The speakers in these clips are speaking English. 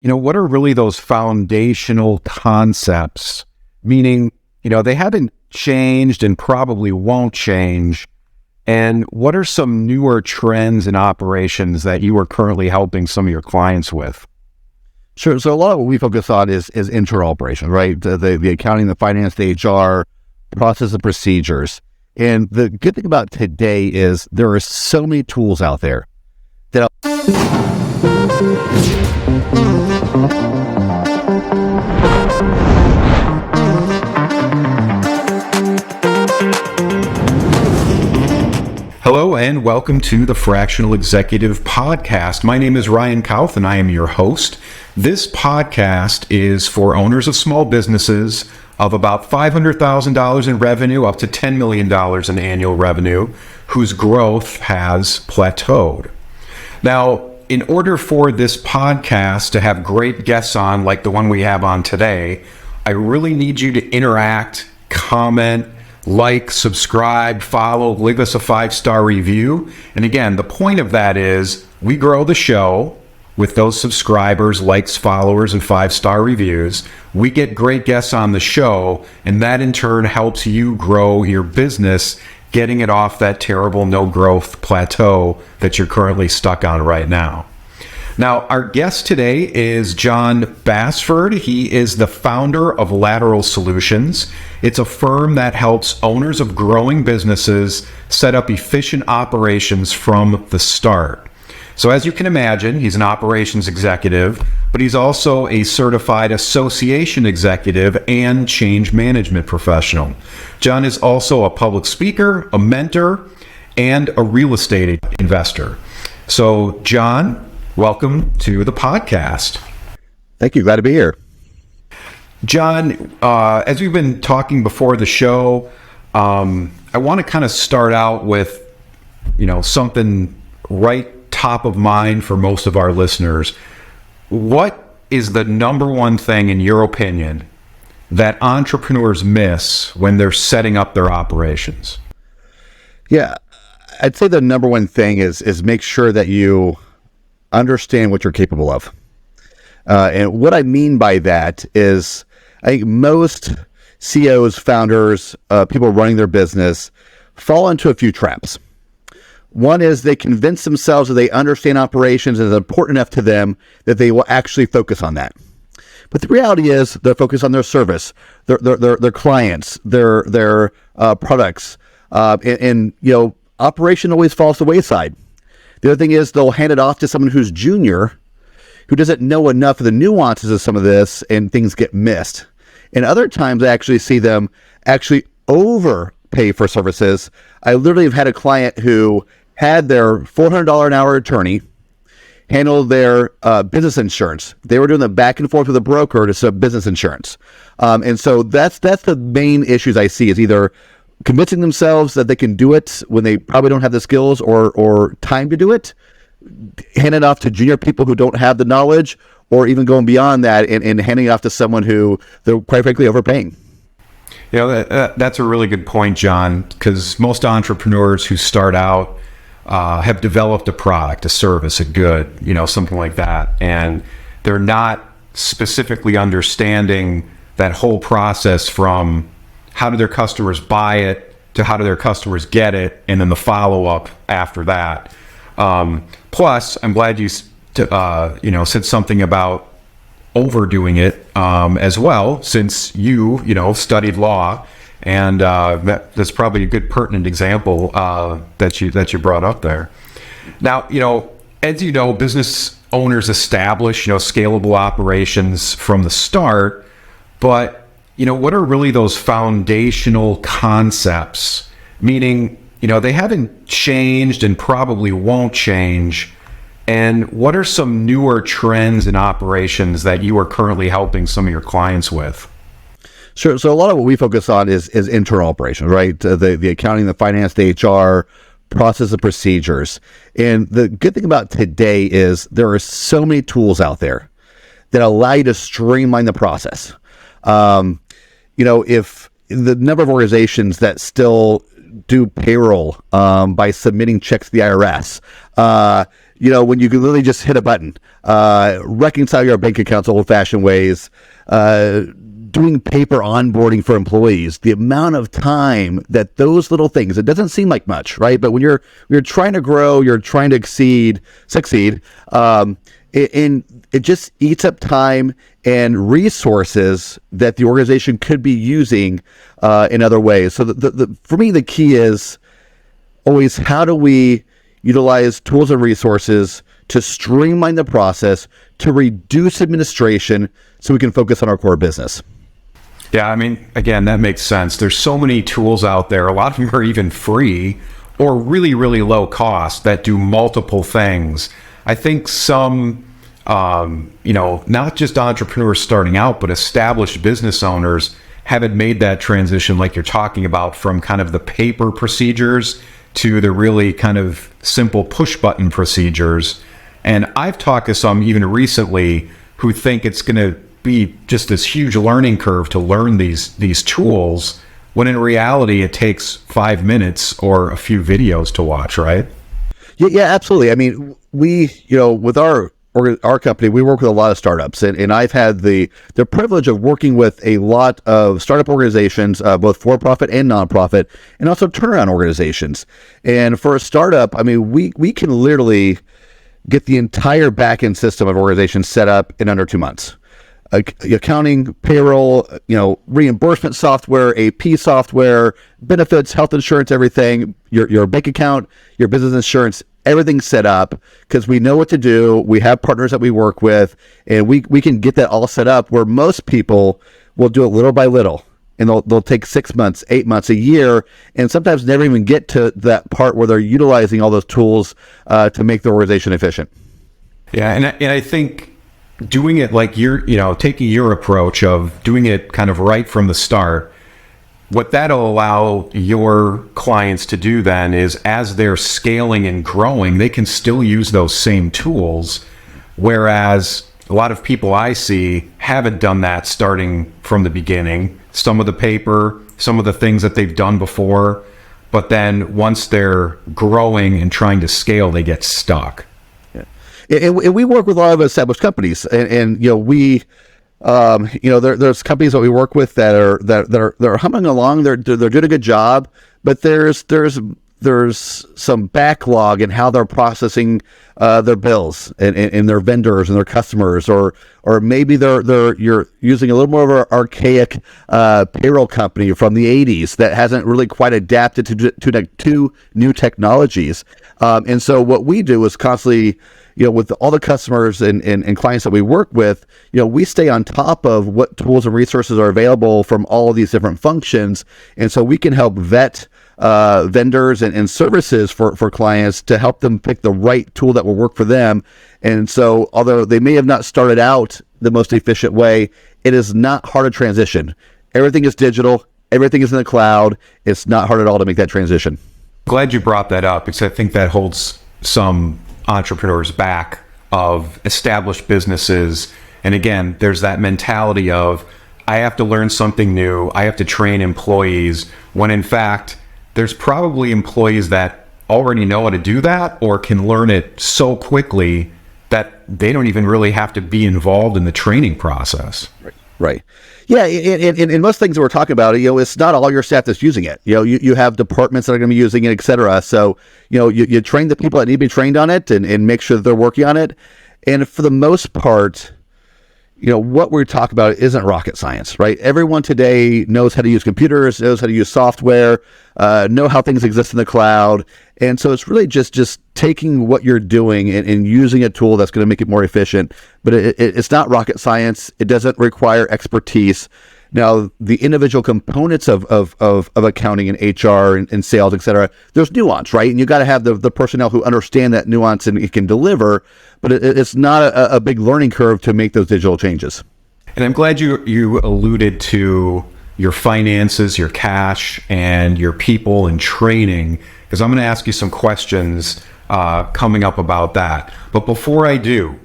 What are really those foundational concepts? Meaning, they haven't changed and probably won't change. And what are some newer trends in operations that you are currently helping some of your clients with? Sure. So a lot of what we focus on is internal operations, right? The accounting, the finance, the HR, process and procedures. And the good thing about today is there are so many tools out there that Hello and welcome to the Fractional Executive Podcast. My name is Ryan Kauth and I am your host. This podcast is for owners of small businesses of about $500,000 in revenue up to $10 million in annual revenue whose growth has plateaued. Now, in order for this podcast to have great guests on like the one we have on today, I really need you to interact, comment, like, subscribe, follow, leave us a 5-star review. And again, the point of that is we grow the show with those subscribers, likes, followers, and 5-star reviews. We get great guests on the show, and that in turn helps you grow your business, getting it off that terrible no growth plateau that you're currently stuck on right now. Now, our guest today is Jon Bassford. He is the founder of Lateral Solutions. It's a firm that helps owners of growing businesses set up efficient operations from the start. So as you can imagine, he's an operations executive, but he's also a certified association executive and change management professional. Jon is also a public speaker, a mentor, and a real estate investor. So, Jon, welcome to the podcast. Thank you. Glad to be here. Jon, as we've been talking before the show, I want to kind of start out with, something right top of mind for most of our listeners. What is the number one thing, in your opinion, that entrepreneurs miss when they're setting up their operations? Yeah, I'd say the number one thing is make sure that you understand what you're capable of. And what I mean by that is I think most CEOs, founders, people running their business fall into a few traps. One is they convince themselves that they understand operations and it's important enough to them that they will actually focus on that. But the reality is they're focused on their service, their clients, their products, and operation always falls to the wayside. The other thing is they'll hand it off to someone who's junior, who doesn't know enough of the nuances of some of this, and things get missed. And other times I actually see them actually overpay for services. I literally have had a client who had their $400 an hour attorney handle their business insurance. They were doing the back and forth with a broker to set up business insurance. And so that's the main issues I see, is either convincing themselves that they can do it when they probably don't have the skills or time to do it, hand it off to junior people who don't have the knowledge, or even going beyond that and handing it off to someone who they're quite frankly overpaying. That's a really good point, Jon, because most entrepreneurs who start out have developed a product, a service, a good, something like that. And they're not specifically understanding that whole process from how do their customers buy it to how do their customers get it, and then the follow-up after that. Plus, I'm glad you said something about overdoing it as well, since you studied law, and that's probably a good pertinent example that you brought up there. Now, as you know, business owners establish scalable operations from the start, but what are really those foundational concepts? Meaning, they haven't changed and probably won't change. And what are some newer trends in operations that you are currently helping some of your clients with? Sure. So a lot of what we focus on is internal operations, right? The accounting, the finance, the HR, process and procedures. And the good thing about today is there are so many tools out there that allow you to streamline the process. If the number of organizations that still do payroll by submitting checks to the IRS, when you can literally just hit a button, reconcile your bank accounts old-fashioned ways, doing paper onboarding for employees, the amount of time that those little things, it doesn't seem like much, right? But when you're trying to grow, you're trying to succeed, it just eats up time and resources that the organization could be using in other ways. So for me, the key is always, how do we utilize tools and resources to streamline the process, to reduce administration, so we can focus on our core business? Yeah, I mean, again, that makes sense. There's so many tools out there. A lot of them are even free or really, really low cost that do multiple things. I think some, not just entrepreneurs starting out, but established business owners haven't made that transition like you're talking about, from kind of the paper procedures to the really kind of simple push button procedures. And I've talked to some even recently who think it's going to be just this huge learning curve to learn these tools, when in reality it takes 5 minutes or a few videos to watch, right? Yeah, absolutely. I mean, we, with our company, we work with a lot of startups, and I've had the privilege of working with a lot of startup organizations, both for-profit and nonprofit, and also turnaround organizations. And for a startup, I mean, we can literally get the entire back-end system of organizations set up in under 2 months. Accounting, payroll, reimbursement software, AP software, benefits, health insurance, everything, your bank account, your business insurance, everything's set up, because we know what to do. We have partners that we work with, and we can get that all set up, where most people will do it little by little, and they'll take 6 months, 8 months, a year, and sometimes never even get to that part where they're utilizing all those tools to make the organization efficient. Yeah, and I think doing it like taking your approach of doing it kind of right from the start, what that'll allow your clients to do then is, as they're scaling and growing, they can still use those same tools. Whereas a lot of people I see haven't done that starting from the beginning. Some of the paper, some of the things that they've done before, but then once they're growing and trying to scale, they get stuck. And we work with a lot of established companies, and we, there's companies that we work with that are humming along. They're doing a good job, but there's some backlog in how they're processing their bills and their vendors and their customers, or maybe you're using a little more of an archaic payroll company from the 80s that hasn't really quite adapted to new technologies. And so what we do is constantly, with all the customers and clients that we work with, we stay on top of what tools and resources are available from all of these different functions. And so we can help vet vendors and services for clients to help them pick the right tool that will work for them. And so, although they may have not started out the most efficient way, it is not hard to transition. Everything is digital. Everything is in the cloud. It's not hard at all to make that transition. Glad you brought that up, because I think that holds some entrepreneurs back, of established businesses. And again, there's that mentality of, I have to learn something new, I have to train employees, when in fact there's probably employees that already know how to do that, or can learn it so quickly that they don't even really have to be involved in the training process. Right. Yeah, in most things that we're talking about, it's not all your staff that's using it. You have departments that are going to be using it, et cetera. So, you train the people that need to be trained on it, and make sure that they're working on it. And for the most part, what we're talking about isn't rocket science, right? Everyone today knows how to use computers, knows how to use software, know how things exist in the cloud. And so it's really just taking what you're doing and using a tool that's going to make it more efficient. But it's not rocket science. It doesn't require expertise. Now, the individual components of accounting and HR and sales, et cetera, there's nuance, right? And you got to have the personnel who understand that nuance and it can deliver, but it's not a big learning curve to make those digital changes. And I'm glad you alluded to your finances, your cash, and your people and training, because I'm going to ask you some questions coming up about that. But before I do,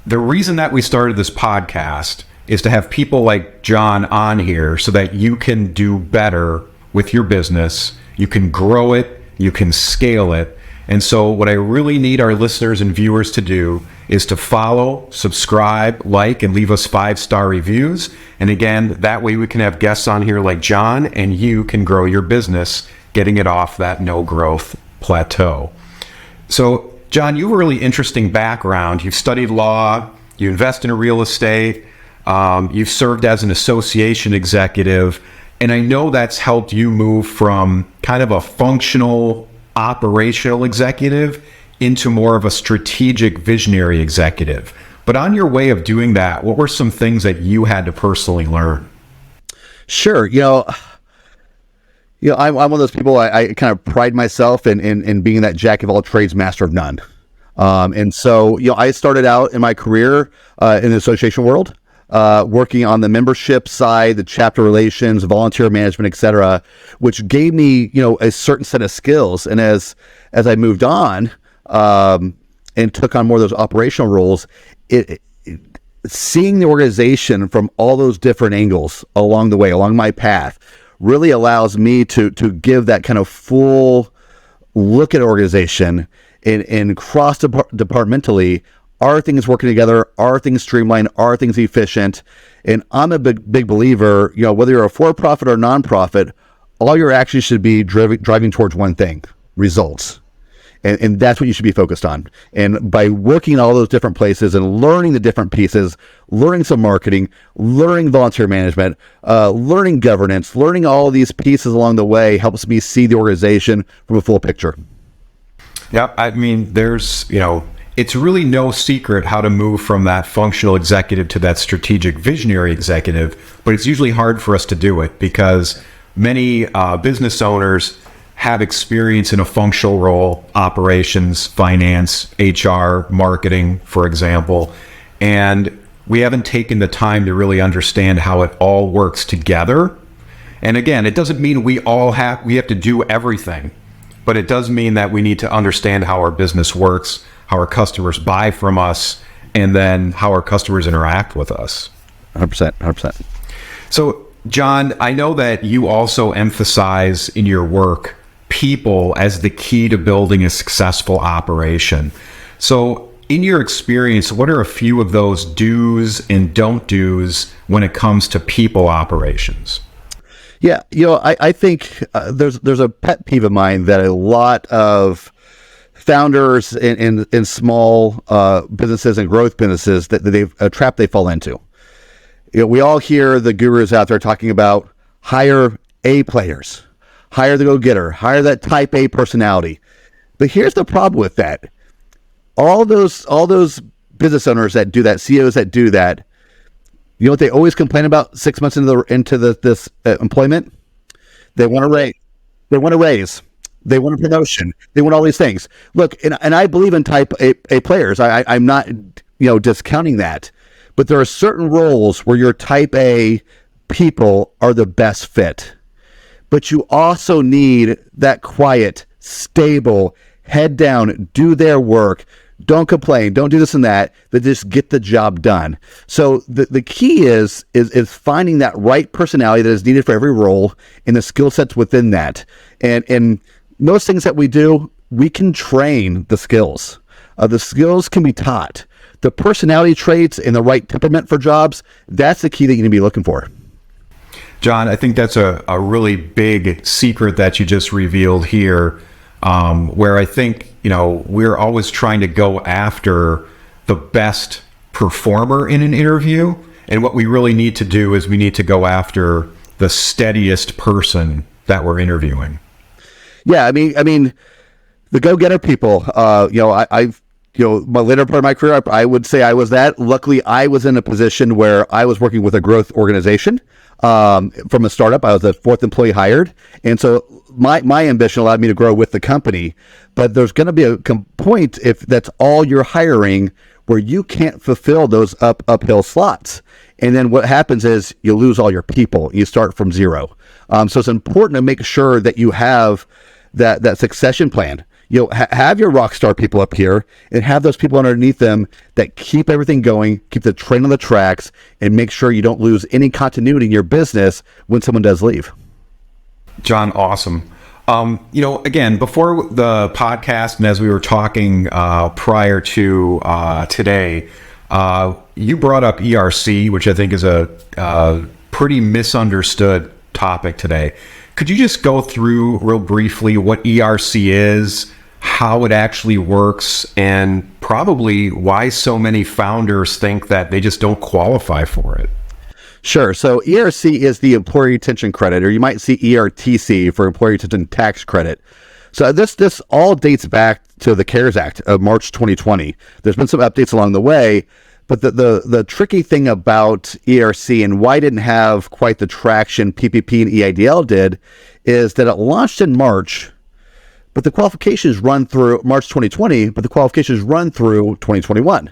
the reason that we started this podcast is to have people like Jon on here so that you can do better with your business, you can grow it, you can scale it, And so what I really need our listeners and viewers to do is to follow, subscribe, like, and leave us 5-star reviews. And again, that way we can have guests on here like Jon, and you can grow your business, getting it off that no growth plateau. So Jon, you have a really interesting background. You've studied law, you invest in real estate, you've served as an association executive, and I know that's helped you move from kind of a functional operational executive into more of a strategic visionary executive. But on your way of doing that, what were some things that you had to personally learn? Sure. I'm one of those people, I kind of pride myself in being that jack of all trades, master of none. And so, I started out in my career in the association world, working on the membership side, the chapter relations, volunteer management, et cetera, which gave me, a certain set of skills. And as I moved on, and took on more of those operational roles, seeing the organization from all those different angles along the way, along my path, really allows me to give that kind of full look at organization and cross departmentally. Are things working together? Are things streamlined? Are things efficient? And I'm a big believer, whether you're a for-profit or nonprofit, all your actions should be driving towards one thing: results. And that's what you should be focused on. And by working in all those different places and learning the different pieces, learning some marketing, learning volunteer management, learning governance, learning all of these pieces along the way helps me see the organization from a full picture. Yeah, I mean, there's, it's really no secret how to move from that functional executive to that strategic visionary executive, but it's usually hard for us to do it because many business owners have experience in a functional role, operations, finance, HR, marketing, for example, and we haven't taken the time to really understand how it all works together. And again, it doesn't mean we have to do everything, but it does mean that we need to understand how our business works, how our customers buy from us, and then how our customers interact with us. 100%. So, Jon, I know that you also emphasize in your work people as the key to building a successful operation. So, in your experience, what are a few of those do's and don't do's when it comes to people operations? Yeah, I think there's a pet peeve of mine that a lot of founders in small businesses and growth businesses that a trap they fall into. We all hear the gurus out there talking about hire A players, hire the go-getter, hire that type A personality. But here's the problem with that. All those business owners that do that, CEOs that do that, you know what they always complain about 6 months into this employment? They want a raise. They want a raise. They want a promotion. They want all these things. Look, and I believe in type A players. I'm not discounting that. But there are certain roles where your type A people are the best fit. But you also need that quiet, stable, head down, do their work, don't complain, don't do this and that just get the job done. So the key is finding that right personality that is needed for every role and the skill sets within that. And most things that we do, we can train the skills. The skills can be taught. The personality traits and the right temperament for jobs, that's the key that you need to be looking for. Jon, I think that's a really big secret that you just revealed here, where I think, we're always trying to go after the best performer in an interview. And what we really need to do is we need to go after the steadiest person that we're interviewing. Yeah, I mean, the go-getter people, my later part of my career, I would say I was that. Luckily, I was in a position where I was working with a growth organization. From a startup, I was the fourth employee hired. And so my ambition allowed me to grow with the company. But there's going to be a point if that's all you're hiring where you can't fulfill those uphill slots. And then what happens is you lose all your people. You start from zero. So it's important to make sure that you have that succession plan. Have your rock star people up here and have those people underneath them that keep everything going, keep the train on the tracks, and make sure you don't lose any continuity in your business when someone does leave. Jon, awesome. Again, before the podcast and as we were talking prior to today, you brought up ERC, which I think is a pretty misunderstood topic today. Could you just go through real briefly what ERC is, how it actually works, and probably why so many founders think that they just don't qualify for it? Sure. So ERC is the Employee Retention Credit, or you might see ERTC for Employee Retention Tax Credit. So this all dates back to the CARES Act of March 2020. There's been some updates along the way, but the tricky thing about ERC and why it didn't have quite the traction PPP and EIDL did is that it launched in March, but the qualifications run through March 2020, but the qualifications run through 2021.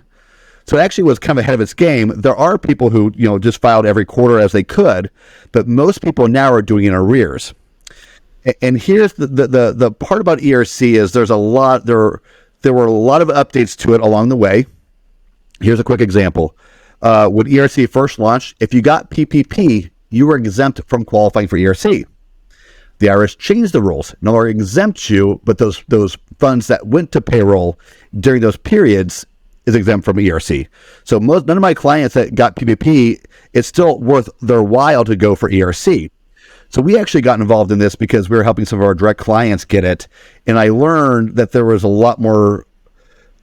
So it actually was kind of ahead of its game. There are people who, just filed every quarter as they could, but most people now are doing in arrears. And here's the part about ERC is there were a lot of updates to it along the way. Here's a quick example. When ERC first launched, if you got PPP, you were exempt from qualifying for ERC. The IRS changed the rules. No longer exempt you, but those funds that went to payroll during those periods is exempt from ERC. So none of my clients that got PPP, it's still worth their while to go for ERC. So we actually got involved in this because we were helping some of our direct clients get it. And I learned that there was a lot more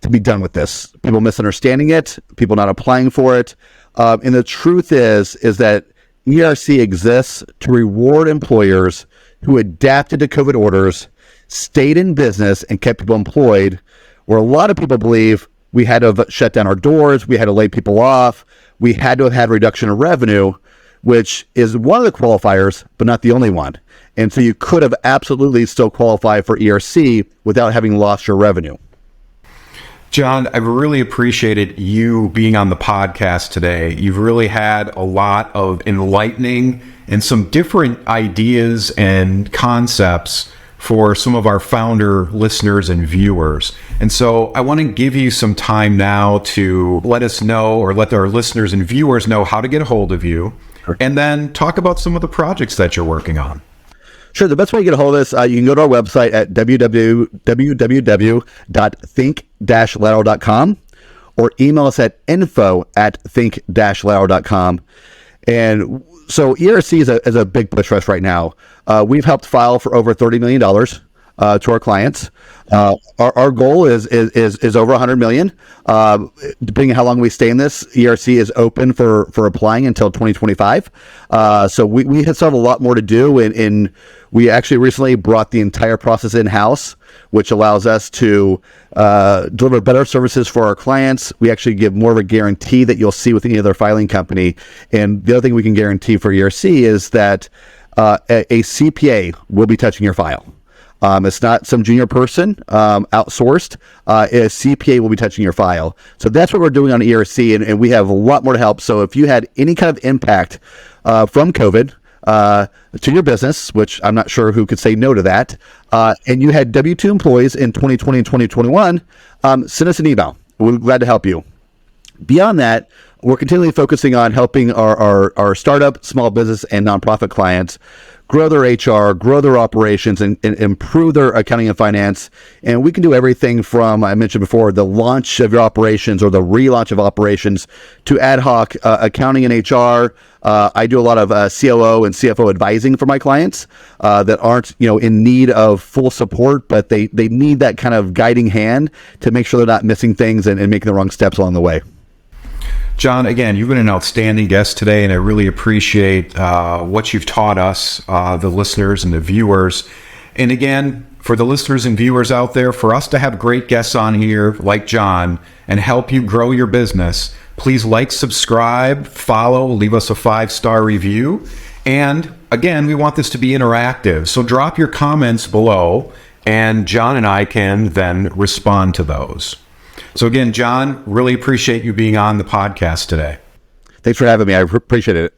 to be done with this. People misunderstanding it, people not applying for it. And the truth is that ERC exists to reward employers who adapted to COVID orders, stayed in business, and kept people employed, where a lot of people believe we had to have shut down our doors, we had to lay people off, we had to have had reduction of revenue, which is one of the qualifiers, but not the only one. And so you could have absolutely still qualified for ERC without having lost your revenue. Jon, I really appreciated you being on the podcast today. You've really had a lot of enlightening and some different ideas and concepts for some of our founder listeners and viewers. And so I want to give you some time now to let us know, or let our listeners and viewers know, how to get a hold of you, and then talk about some of the projects that you're working on. Sure. The best way to get a hold of us, you can go to our website at www.think-lateral.com or email us at info@think-lateral.com. And so ERC is a big push for us right now. We've helped file for over $30 million to our clients. Our goal is over $100 million. Depending on how long we stay in this, ERC is open for applying until 2025. So we still have a lot more to do, and we actually recently brought the entire process in-house, which allows us to deliver better services for our clients. We actually give more of a guarantee that you'll see with any other filing company. And the other thing we can guarantee for ERC is that a CPA will be touching your file. It's not some junior person outsourced. A CPA will be touching your file. So that's what we're doing on ERC, and we have a lot more to help. So if you had any kind of impact from COVID to your business, which I'm not sure who could say no to that, and you had W-2 employees in 2020 and 2021, send us an email. We're glad to help you. Beyond that, we're continually focusing on helping our startup, small business, and nonprofit clients grow their HR, grow their operations, and improve their accounting and finance. And we can do everything from, I mentioned before, the launch of your operations or the relaunch of operations to ad hoc accounting and HR. I do a lot of COO and CFO advising for my clients that aren't, in need of full support, but they need that kind of guiding hand to make sure they're not missing things and making the wrong steps along the way. Jon, again, you've been an outstanding guest today, and I really appreciate what you've taught us, the listeners and the viewers. And again, for the listeners and viewers out there, for us to have great guests on here like Jon and help you grow your business, please like, subscribe, follow, leave us a 5-star review. And again, we want this to be interactive, so drop your comments below, and Jon and I can then respond to those. So again, Jon, really appreciate you being on the podcast today. Thanks for having me. I appreciate it.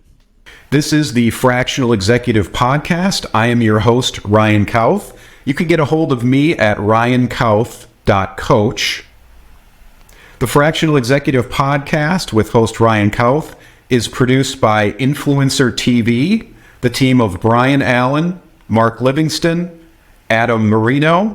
This is the Fractional Executive Podcast. I am your host, Ryan Kauth. You can get a hold of me at ryankauth.coach. The Fractional Executive Podcast with host Ryan Kauth is produced by Influencer TV, the team of Brian Allen, Mark Livingston, Adam Marino.